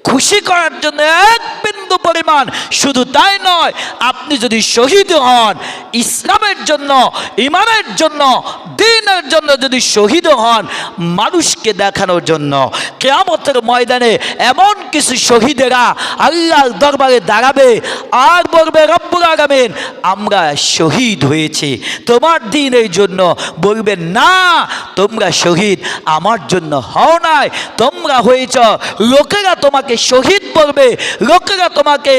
খুশি করার জন্য এক বিন্দু পরিমাণ, শুধু তাই নয়, আপনি যদি শহীদ হন ইসলামের জন্য, ইমানের জন্য, দ্বীনের জন্য যদি শহীদ হন, মানুষকে দেখানোর জন্য, কিয়ামতের ময়দানে এমন কিছু শহীদেরা আল্লাহর দরবারে দাঁড়াবে আর বলবে, রব্বুল আলামিন আমরা শহীদ হয়েছি তোমার দ্বীনের জন্য। বলবেন না, তোমরা শহীদ আমার জন্য হও নাই, তোমরা হয়েছ, লোকেরা তোমাকে শহীদ বলবে, লোকেরা তোমাকে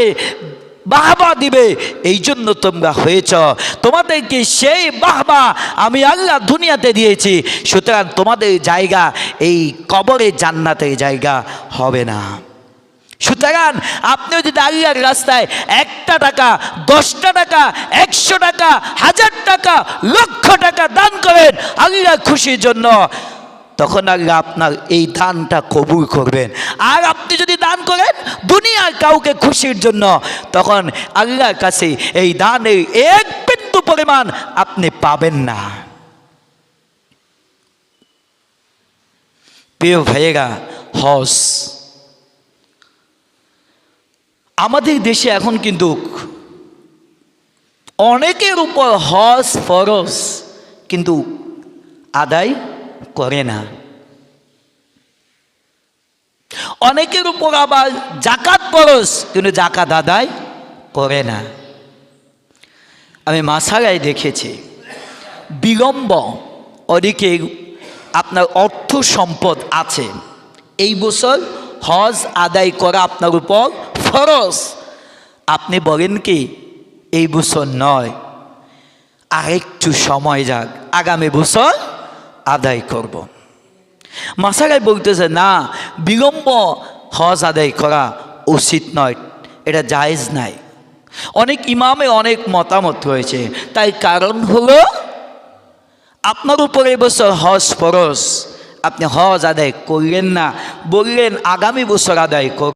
বাহবা দিবে, এই জন্য তোমরা হয়েছ, তোমাদেরকে সেই বাহবা আমি আল্লাহ দুনিয়াতে দিয়েছি, সুতরাং তোমাদের জায়গা এই কবরে জান্নাতের জায়গা হবে না। সুতরাং আপনি যদি আল্লাহর রাস্তায় 1টা টাকা, 10টা টাকা, 100 টাকা, 1000 টাকা, লক্ষ টাকা দান করেন আল্লাহর খুশির জন্য, তখন আল্লাহ আপনার এই দানটা কবুল করবেন। আর আপনি যদি দান করেন দুনিয়ার কাউকে খুশির জন্য, তখন আল্লাহর কাছে এই দানের এক বিন্দু পরিমাণ আপনি পাবেন না। প্রিয় ভাইয়েরা, হজ আমাদের দেশে এখন কিন্তু অনেকের উপর হজ ফরজ, কিন্তু আদায় করে না। অনেকের উপর আবার জাকাত ফরজ, কিন্তু জাকাত আদায় করে না। আমি মাসালায় দেখেছি বিলম্ব, অনেকে আপনার অর্থ সম্পদ আছে, এই বছর হজ আদায় করা আপনার উপর ফরজ, আপনি বলেন কি এই বছর নয়, আরেকটু সময় যাক, আগামী বছর আদায় করব। মাসালায় বলতেছে না, বিলম্ব হজ আদায় করা উচিত নয়, এটা জায়েজ নাই। অনেক ইমামে অনেক মতামত রয়েছে, তাই কারণ হলো আপনার উপরে এবছর হজ ফরজ, আপনি হজ আদায় করলেন না, বললেন আগামী বছর আদায় কর।